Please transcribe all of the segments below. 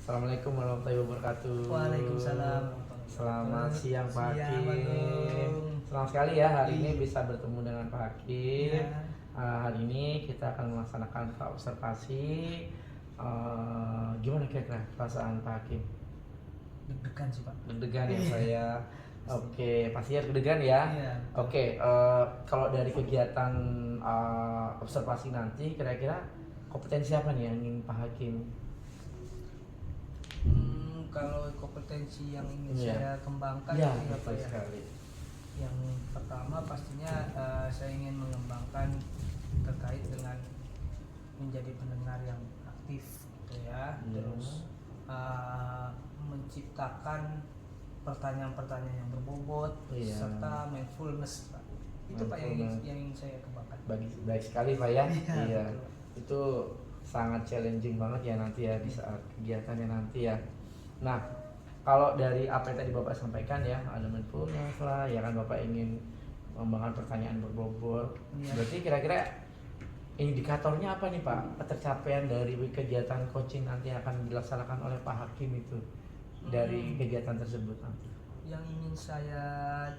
Assalamualaikum warahmatullahi wabarakatuh. Waalaikumsalam. Selamat siang Pak Siang, Hakim. Bagong. Senang sekali ya hari ini bisa bertemu dengan Pak Hakim. Iya. Hari ini kita akan melaksanakan observasi. Gimana kira-kira perasaan Pak Hakim? Deg-degan sih Pak. Deg-degan ya saya. Oke, pastinya deg-degan ya. Iya. Oke, kalau dari kegiatan observasi nanti kira-kira kompetensi apa nih yang ingin Pak Hakim? Kalau kompetensi yang ingin Iya. saya kembangkan Ya, itu apa betul ya? sekali. Yang pertama pastinya saya ingin mengembangkan terkait dengan menjadi pendengar yang aktif gitu ya. Iya. Terus menciptakan pertanyaan-pertanyaan yang berbobot Iya. serta mindfulness Pak. Itu Pak yang ingin saya kembangkan. Baik sekali Pak ya. Iya, Iya. betul. Itu sangat challenging banget ya nanti ya di saat kegiatannya nanti ya. Nah, kalau dari apa yang tadi Bapak sampaikan ya, ada mindfulness lah, ya kan Bapak ingin mengembangkan pertanyaan berbobot. Iya. Berarti kira-kira indikatornya apa nih Pak? Tercapaian dari kegiatan coaching nanti yang akan dilaksanakan oleh Pak Hakim itu dari kegiatan tersebut nanti. Yang ingin saya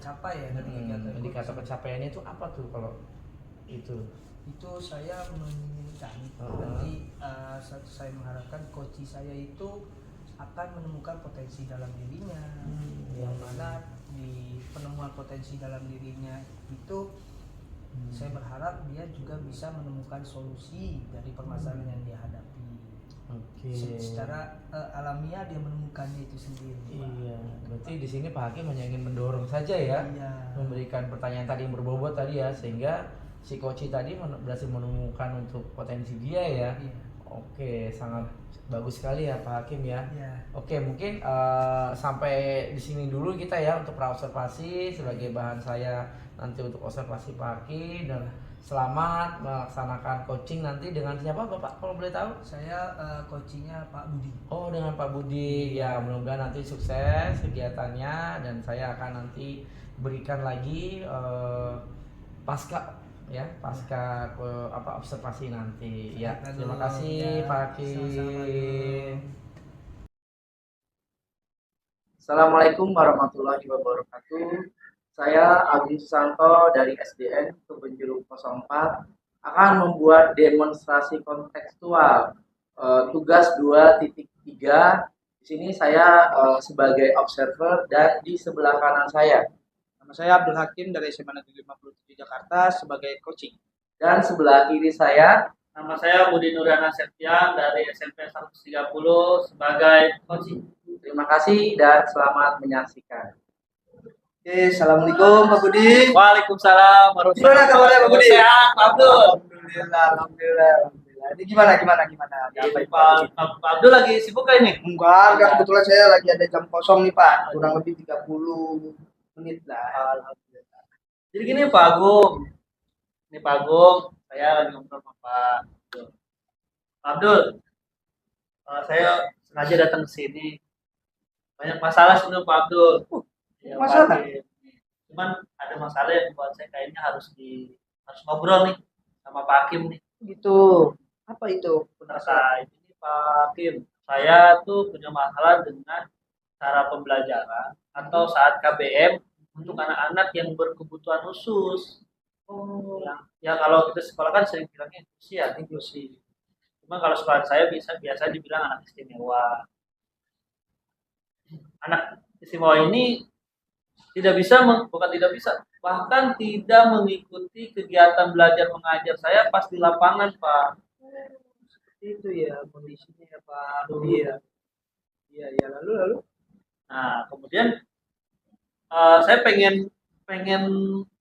capai ya dari kegiatan Indikator coaching. pencapaiannya itu apa tuh kalau itu? Itu saya menginginkan nanti saya mengharapkan coach saya itu akan menemukan potensi dalam dirinya, yang mana di penemuan potensi dalam dirinya itu saya berharap dia juga bisa menemukan solusi dari permasalahan yang dia hadapi. Oke. Secara alamiah dia menemukannya itu sendiri. Iya, berarti di sini Pak Hakim hanya ingin mendorong saja ya, Iya. memberikan pertanyaan tadi yang berbobot tadi ya, sehingga si coach tadi berhasil menemukan untuk potensi dia ya. Iya. Oke, sangat bagus sekali ya Pak Hakim ya. Iya. Oke, mungkin sampai di sini dulu kita ya untuk praobservasi sebagai bahan saya nanti untuk observasi Pak Hakim, dan selamat melaksanakan coaching nanti dengan siapa Bapak kalau boleh tahu? Saya coachingnya Pak Budi. Oh, dengan Pak Budi ya, mudah-mudahan nanti sukses kegiatannya, dan saya akan nanti berikan lagi pasca observasi nanti ya. Terima kasih Pak Hakim. Assalamualaikum warahmatullahi wabarakatuh. Saya Agung Susanto dari SDN Kebonjeruk 04 akan membuat demonstrasi kontekstual tugas 2.3. Di sini saya sebagai observer dan di sebelah kanan saya Nama saya Abdul Hakim dari SMA Negeri 57 Jakarta sebagai coaching. dan sebelah kiri saya Nama saya Budi Nurana Septian dari SMP 130 sebagai coaching. Terima kasih dan selamat menyaksikan. Oke, assalamualaikum Pak Budi. Waalaikumsalam warahmatullahi Gimana kabarnya Pak Budi? Sehat, Pak Abdul. Alhamdulillah. Ini gimana? Ada apa ini, Pak? Pak Abdul lagi sibuk gak ini? Enggak, kebetulan saya lagi ada jam kosong nih Pak, kurang lebih 30 menit lah. Alhamdulillah. Jadi gini Pak Agung, ini Pak Agung, saya lagi ngobrol sama Pak Abdul. Pak Abdul, saya sengaja datang ke sini. Banyak masalah sebenarnya Pak Abdul. Ya, masalah? Pak Hakim. Cuman ada masalah yang buat saya kayaknya harus ngobrol nih sama Pak Hakim nih. Gitu. Apa itu? Terkait ini Pak Hakim, saya tuh punya masalah dengan cara pembelajaran atau saat KBM untuk anak-anak yang berkebutuhan khusus. Oh, Ya kalau kita sekolah kan sering bilangnya inklusi. Cuma kalau sekolah saya biasa dibilang anak istimewa. Anak istimewa ini bukan tidak bisa, bahkan tidak mengikuti kegiatan belajar mengajar saya pas di lapangan, Pak. seperti itu ya kondisinya ya Pak Budi ya. Iya, lalu. Nah, kemudian saya pengen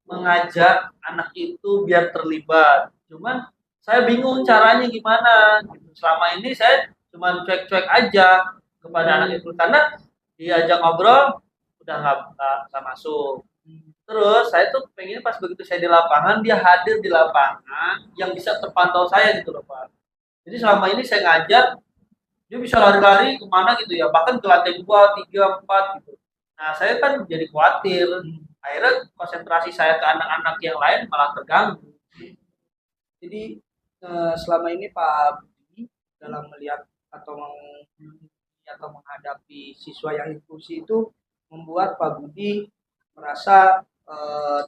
mengajak anak itu biar terlibat. Cuman saya bingung caranya gimana. Selama ini saya cuma cuek-cuek aja kepada anak itu karena diajak ngobrol udah nggak masuk. Terus saya tuh pengen pas begitu saya di lapangan dia hadir di lapangan yang bisa terpantau saya gitu loh Pak. Jadi selama ini saya ngajar dia bisa lari-lari kemana gitu ya, bahkan ke lantai 2, 3, 4 gitu. Nah saya kan jadi khawatir, akhirnya konsentrasi saya ke anak-anak yang lain malah terganggu. Jadi selama ini Pak Budi dalam melihat atau atau menghadapi siswa yang inklusi itu membuat Pak Budi merasa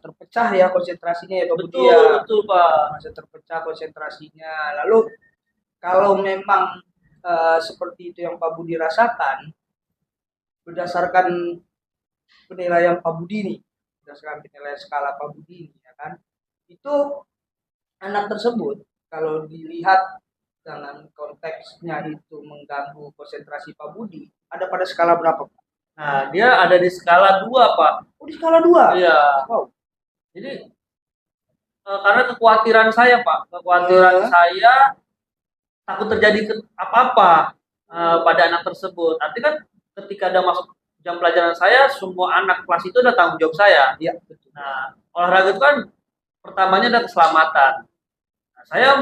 terpecah ya konsentrasinya ya Pak Budi Betul, ya. betul Pak. Merasa terpecah konsentrasinya. Lalu kalau memang seperti itu yang Pak Budi rasakan, berdasarkan penilaian Pak Budi nih, berdasarkan penilaian skala Pak Budi ini, ya kan, itu anak tersebut kalau dilihat dengan konteksnya itu mengganggu konsentrasi Pak Budi, ada pada skala berapa Pak? Nah, dia ada di skala 2 Pak. Oh, di skala 2? Iya. Wow. Jadi karena kekhawatiran saya Pak, kekhawatiran saya takut terjadi apa-apa pada anak tersebut. Nanti kan ketika ada masuk jam pelajaran saya, semua anak kelas itu udah tanggung jawab saya. Iya, betul. Nah, olahraga itu kan pertamanya ada keselamatan. Nah, saya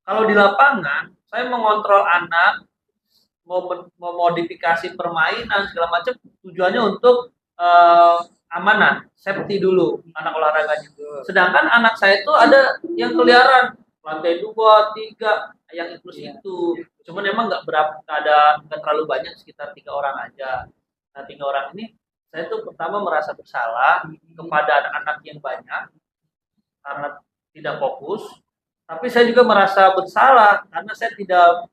kalau di lapangan, saya mengontrol anak, memodifikasi permainan segala macam, tujuannya untuk amanah, safety dulu anak olahraganya. Sedangkan anak saya itu ada yang keliaran lantai 2, 3 yang inklusi itu. Cuman emang nggak terlalu banyak, sekitar 3 orang aja. Nah, 3 orang ini saya tuh pertama merasa bersalah kepada anak-anak yang banyak karena tidak fokus. Tapi saya juga merasa bersalah karena saya tidak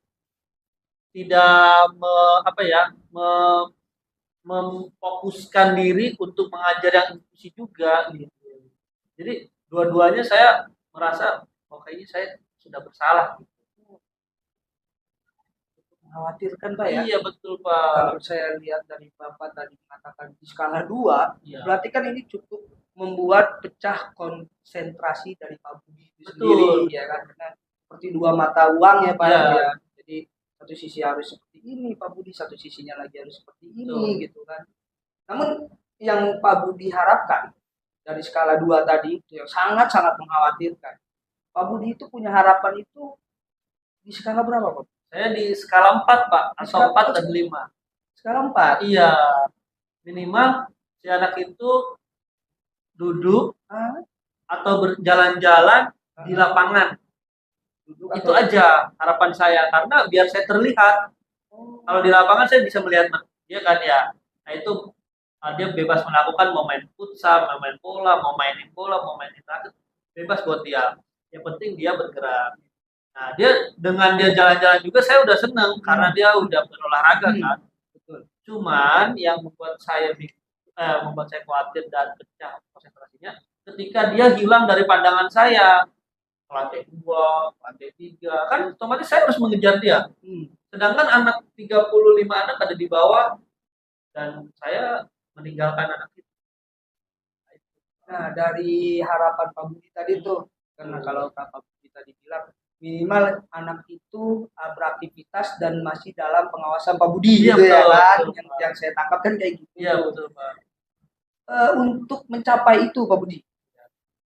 memfokuskan diri untuk mengajar yang inklusi juga gitu. Jadi dua-duanya saya merasa kayaknya saya sudah bersalah gitu. Mengkhawatirkan Pak ya? Iya betul Pak. Kalau saya lihat dari Bapak tadi mengatakan di skala 2, Iya. berarti kan ini cukup membuat pecah konsentrasi dari Pak Budi itu Betul. sendiri ya kan, karena seperti dua mata uang ya Pak Iya. ya. Jadi satu sisi harus seperti ini Pak Budi, satu sisinya lagi harus seperti ini Betul. gitu kan. Namun yang Pak Budi harapkan dari skala 2 tadi itu yang sangat-sangat mengkhawatirkan. Pak Budi itu punya harapan itu di skala berapa Pak? Saya di skala 4 Pak, Di atau skala 4 dan 5. Skala 4. Iya, minimal si anak itu duduk Ah, atau berjalan-jalan di lapangan. duduk Itu atau- aja harapan saya, karena biar saya terlihat. Oh. Kalau di lapangan saya bisa melihat dia kan ya. Nah itu dia bebas melakukan, mau main futsal, mau main bola, mau mainin bola, mau mainin raket, bebas buat dia. Yang penting dia bergerak. Nah dengan dia jalan-jalan juga saya udah seneng karena dia udah berolahraga kan. Betul. Cuman yang membuat saya khawatir dan pecah konsentrasinya ketika dia hilang dari pandangan saya. Lantai 2, lantai 3, kan otomatis saya harus mengejar dia. Sedangkan anak 35 anak ada di bawah dan saya meninggalkan anak itu. Nah, dari harapan Pak Budi tadi tuh, karena kalau Pak Budi tadi bilang minimal anak itu beraktivitas dan masih dalam pengawasan Pak Budi Iya, gitu ya betul, kan, betul, Pak. yang saya tangkap kan kayak gitu. Iya betul Pak. Untuk mencapai itu Pak Budi,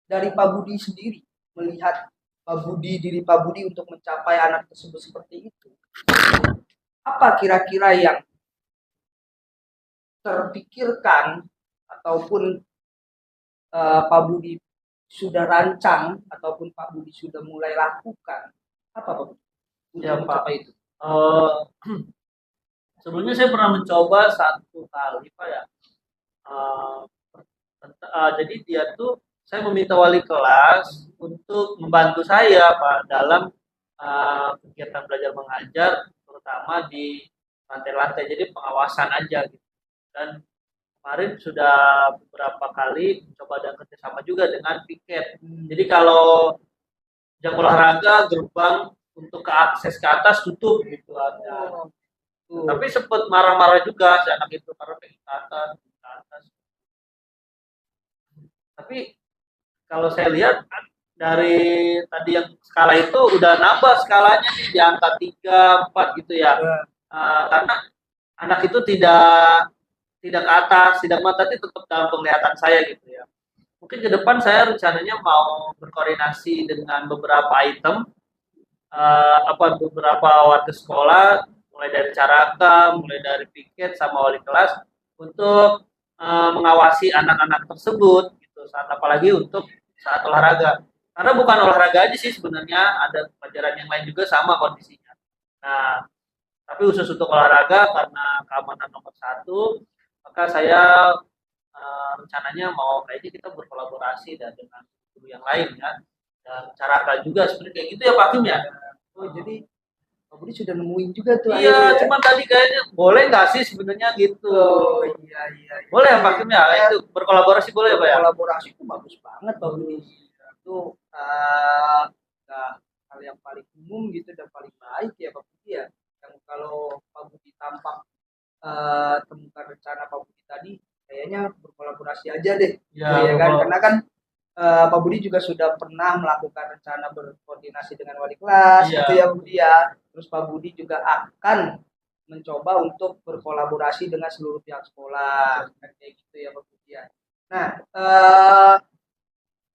dari Pak Budi sendiri melihat Pak Budi, diri Pak Budi untuk mencapai anak tersebut seperti itu, apa kira-kira yang terpikirkan ataupun Pak Budi sudah rancang ataupun Pak Budi sudah mulai lakukan, apa Pak Budi untuk Ya, Pak. mencapai itu? Sebelumnya saya pernah mencoba 1 kali Pak ya. Jadi dia tuh saya meminta wali kelas untuk membantu saya Pak dalam kegiatan belajar mengajar, terutama di lantai-lantai, jadi pengawasan aja gitu. Dan kemarin sudah beberapa kali mencoba dan kerjasama juga dengan piket. Jadi kalau jam olahraga gerbang untuk akses ke atas tutup gitu ada. Tapi sempat marah-marah juga si anak itu karena pengen ke atas. Tapi kalau saya lihat dari tadi yang skala itu udah nambah skalanya nih di angka 3, 4 gitu ya. Karena anak itu tidak ke atas, tidak tapi tetap dalam penglihatan saya gitu ya. Mungkin ke depan saya rencananya mau berkoordinasi dengan beberapa item, beberapa warga sekolah, mulai dari caraka, mulai dari piket sama wali kelas untuk mengawasi anak-anak tersebut gitu. Apalagi untuk saat olahraga. Karena bukan olahraga aja sih sebenarnya, ada pelajaran yang lain juga sama kondisinya. Nah, Tapi khusus untuk olahraga karena keamanan nomor satu, maka saya rencananya mau kayaknya kita berkolaborasi dan dengan guru yang lain ya, dan carakan juga seperti kayak gitu ya Pak Kim ya. Oh, jadi Pak Budi sudah nemuin juga tuh Iya, akhirnya ya? cuman tadi kayaknya boleh nggak sih sebenarnya gitu. Oh, iya, iya. Boleh ya Pak Kim ya, itu berkolaborasi boleh ya Pak ya. Kolaborasi itu bagus banget Pak Budi. Itu nggak hal yang paling umum gitu dan paling baik ya Pak Budi ya. Yang kalau Pak Budi tampak temukan rencana Pak Budi tadi, kayaknya berkolaborasi aja deh. Ya, Ya kan, betul. karena kan Pak Budi juga sudah pernah melakukan rencana berkoordinasi dengan wali kelas, Iya. gitu ya Budi ya. Terus Pak Budi juga akan mencoba untuk berkolaborasi dengan seluruh pihak sekolah, kan kayak gitu ya Pak Budi ya. Nah,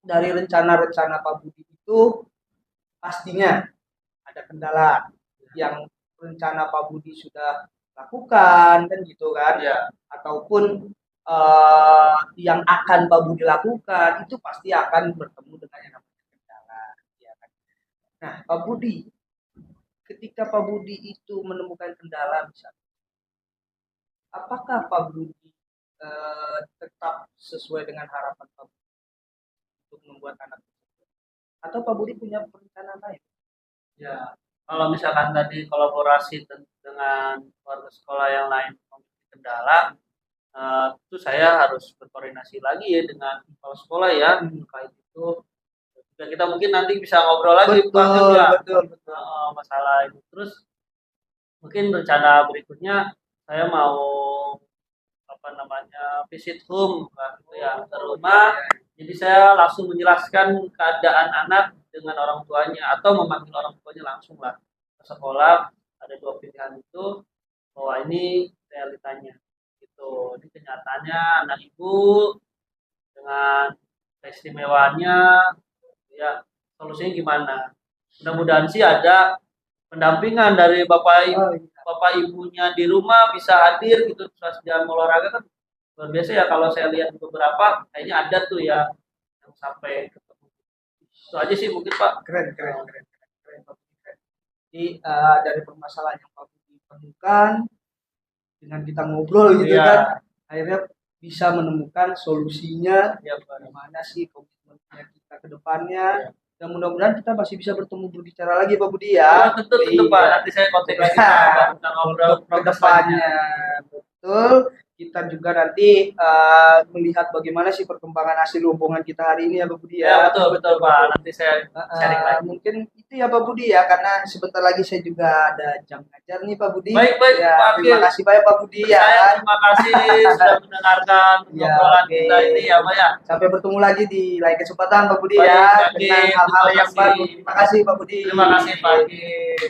dari rencana-rencana Pak Budi itu pastinya ada kendala yang rencana Pak Budi sudah lakukan kan gitu kan, Iya. ataupun yang akan Pak Budi lakukan itu pasti akan bertemu dengan yang namanya kendala, ya kan. Nah, Pak Budi, ketika Pak Budi itu menemukan kendala misalnya, apakah Pak Budi tetap sesuai dengan harapan Pak Budi untuk membuat anak tersebut? Atau Pak Budi punya perencanaan lain? Ya, kalau misalkan tadi kolaborasi dengan warga sekolah yang lain memiliki kendala, itu saya harus berkoordinasi lagi ya dengan kepala sekolah ya terkait itu. Dan kita mungkin nanti bisa ngobrol lagi Pak Kim ya, betul. masalah itu. Terus mungkin rencana berikutnya saya mau visit home gitu ya, ke rumah. Jadi saya langsung menjelaskan keadaan anak dengan orang tuanya atau memanggil orang tuanya langsung lah ke sekolah. Ada dua pilihan itu, bahwa ini realitanya gitu. Ini kenyataannya anak ibu dengan keistimewaannya ya, solusinya gimana. Mudah-mudahan sih ada pendampingan dari bapak ibunya di rumah bisa hadir gitu pas jam olahraga kan. Luar biasa ya, kalau saya lihat beberapa kayaknya ada tuh ya yang sampai ketemu. Itu aja sih mungkin Pak. Keren. Pak Budi, keren. Jadi dari permasalahan yang Pak Budi temukan, dengan kita ngobrol gitu Iya. kan, akhirnya bisa menemukan solusinya, Ya, Pak. gimana sih komitmennya kita ke depannya. Iya. Dan mudah-mudahan kita masih bisa bertemu berbicara lagi Pak Budi Ya, ya. tentu Iya. Pak. Nanti saya kontak lagi sama Pak tentang ngobrol Untuk progres kedepannya. Betul. Kita juga nanti melihat bagaimana sih perkembangan hasil hubungan kita hari ini ya Pak Budi Ya, ya. betul Pak. Nanti saya sharing lagi. Mungkin itu ya Pak Budi ya, karena sebentar lagi saya juga ada jam ngajar nih Pak Budi. Baik, ya, Pak terima Akil. kasih banyak Pak Budi ya. Saya terima kasih sudah mendengarkan Ya, obrolan oke. kita ini ya Pak ya. Sampai bertemu lagi di lain kesempatan Pak Budi Baik, ya, Pak Akil. dengan hal-hal Terima yang kasih. baru. Terima kasih Pak Budi. Terima kasih Pak Akil.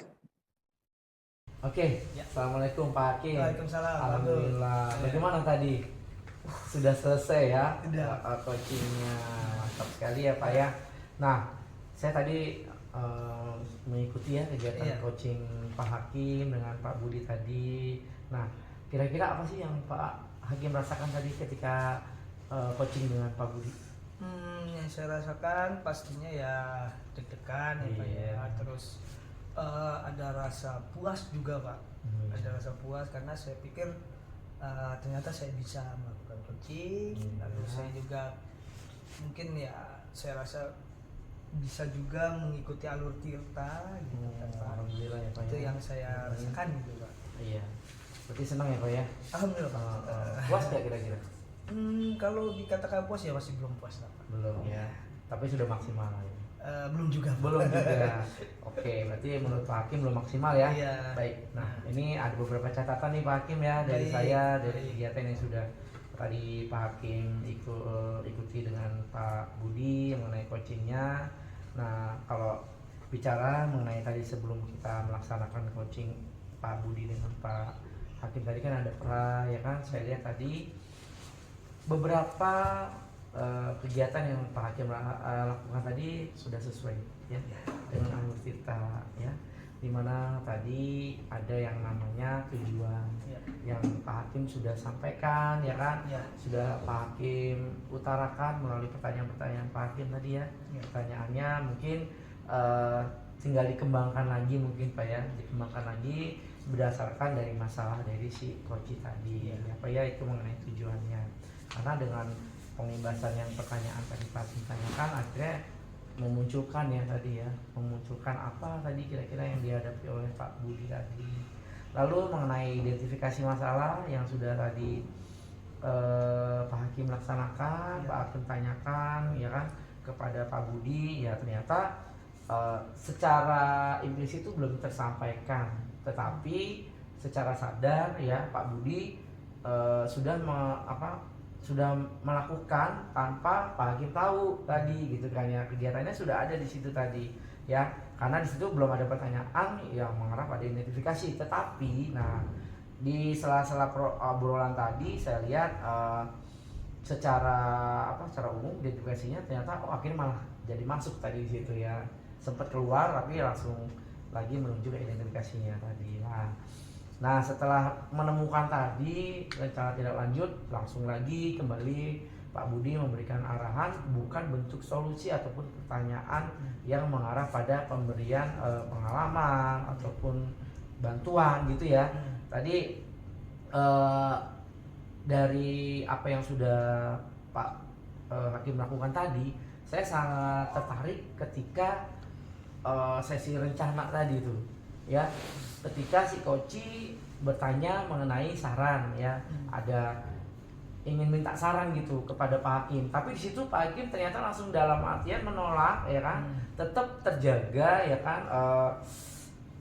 Oke, assalamualaikum Pak Hakim. Waalaikumsalam, Pak Alhamdulillah. Abdul. Bagaimana tadi? Sudah selesai ya Sudah. coachingnya, mantap sekali ya Pak ya. Nah, saya tadi mengikuti ya kegiatan Iya. coaching Pak Hakim dengan Pak Budi tadi. Nah, kira-kira apa sih yang Pak Hakim rasakan tadi ketika coaching dengan Pak Budi? Yang saya rasakan pastinya ya deg-degan ya Pak Iya. ya. Terus ada rasa puas juga Pak. Ada rasa puas karena saya pikir ternyata saya bisa melakukan coaching. Lalu saya juga mungkin ya saya rasa bisa juga mengikuti alur Tirta gitu kan Pak. Alhamdulillah ya Pak Itu ya. yang saya rasakan gitu Pak. Iya. Berarti senang ya Pak ya. Alhamdulillah Pak. Puas nggak kira-kira? Kalau dikatakan puas ya masih belum puas lah Pak. Belum ya. Tapi sudah maksimal ya. Belum juga Pak. Belum juga. Oke, berarti menurut Pak Hakim belum maksimal ya. Iya. Baik. Nah, ini ada beberapa catatan nih Pak Hakim ya dari Baik, saya dari baik. kegiatan yang sudah tadi Pak Hakim ikuti dengan Pak Budi mengenai coachingnya. Nah, kalau bicara mengenai tadi sebelum kita melaksanakan coaching Pak Budi dengan Pak Hakim tadi kan ada ya kan, saya lihat tadi beberapa kegiatan yang Pak Hakim lakukan tadi sudah sesuai ya dengan alur Tirta ya, dimana tadi ada yang namanya tujuan Ya. yang Pak Hakim sudah sampaikan ya kan, Ya. sudah Pak Hakim utarakan melalui pertanyaan-pertanyaan Pak Hakim tadi ya. Ya. Pertanyaannya mungkin tinggal dikembangkan lagi mungkin Pak ya, dikembangkan lagi berdasarkan dari masalah dari si coach tadi apa ya itu mengenai tujuannya, karena dengan pembebasan yang pertanyaan tadi Pak tanyakan akhirnya memunculkan ya tadi ya, memunculkan apa tadi kira-kira yang dihadapi oleh Pak Budi tadi. Lalu mengenai identifikasi masalah yang sudah tadi Pak Hakim laksanakan, Pak Hakim tanyakan ya kan kepada Pak Budi, ya ternyata secara implisit itu belum tersampaikan, tetapi secara sadar ya Pak Budi sudah sudah melakukan tanpa Pak Hakim tahu tadi gitu kan ya, kegiatannya sudah ada di situ tadi ya, karena di situ belum ada pertanyaan yang mengarah pada identifikasi, tetapi nah di sela-sela obrolan tadi saya lihat secara umum identifikasinya ternyata akhirnya malah jadi masuk tadi di situ ya, sempat keluar tapi langsung lagi menuju ke identifikasinya tadi. Nah setelah menemukan tadi rencana tidak lanjut, langsung lagi kembali Pak Budi memberikan arahan bukan bentuk solusi ataupun pertanyaan yang mengarah pada pemberian pengalaman ataupun bantuan gitu ya. Tadi dari apa yang sudah Pak Hakim lakukan tadi, saya sangat tertarik ketika sesi rencana tadi itu ya, ketika si Koci bertanya mengenai saran ya, ada ingin minta saran gitu kepada Pak Hakim, tapi di situ Pak Hakim ternyata langsung dalam artian menolak ya kan, tetap terjaga ya kan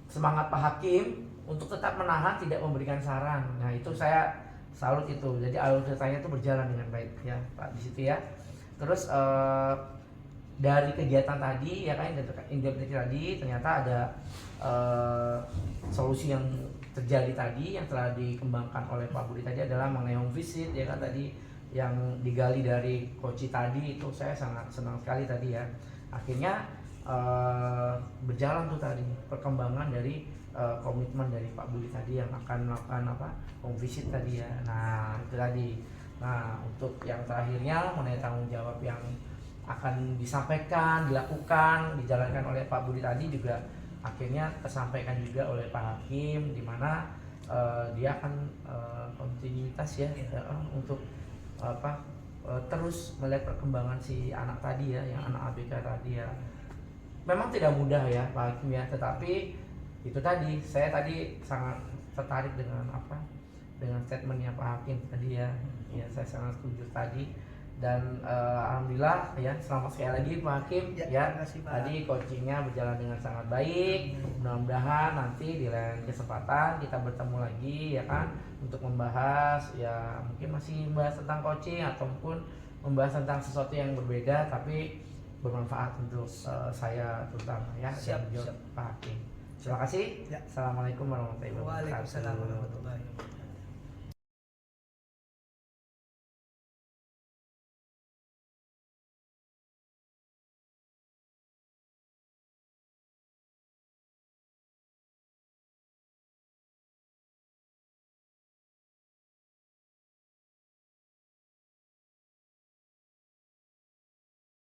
semangat Pak Hakim untuk tetap menahan tidak memberikan saran. Nah itu saya salut itu, jadi alur ceritanya itu berjalan dengan baik ya Pak di situ ya. Terus dari kegiatan tadi ya kan, identifikasi tadi ternyata ada solusi yang terjadi tadi yang telah dikembangkan oleh Pak Budi tadi adalah mengenai home visit ya kan, tadi yang digali dari Koci tadi itu saya sangat senang sekali tadi ya. Akhirnya berjalan tuh tadi perkembangan dari komitmen dari Pak Budi tadi yang akan melakukan home visit tadi ya. Nah itu tadi. Nah untuk yang terakhirnya mengenai tanggung jawab yang akan disampaikan, dilakukan, dijalankan oleh Pak Budi tadi juga akhirnya tersampaikan juga oleh Pak Hakim, di mana dia akan kontinuitas ya untuk terus melihat perkembangan si anak tadi ya, yang anak ABK tadi ya. Memang tidak mudah ya Pak Hakim ya, tetapi itu tadi saya tadi sangat tertarik dengan dengan statementnya Pak Hakim tadi ya. Ya saya sangat setuju tadi, dan alhamdulillah ya, selamat sekali lagi Pak Hakim ya. Kasih, Pak. Tadi coachingnya berjalan dengan sangat baik. Mudah-mudahan nanti di lain kesempatan kita bertemu lagi ya kan, untuk membahas ya, mungkin masih membahas tentang coaching ataupun membahas tentang sesuatu yang berbeda tapi bermanfaat untuk saya terutama ya. Siap. Pak Hakim. Terima kasih. Ya. Assalamualaikum warahmatullahi wabarakatuh. Waalaikumsalam warahmatullahi wabarakatuh.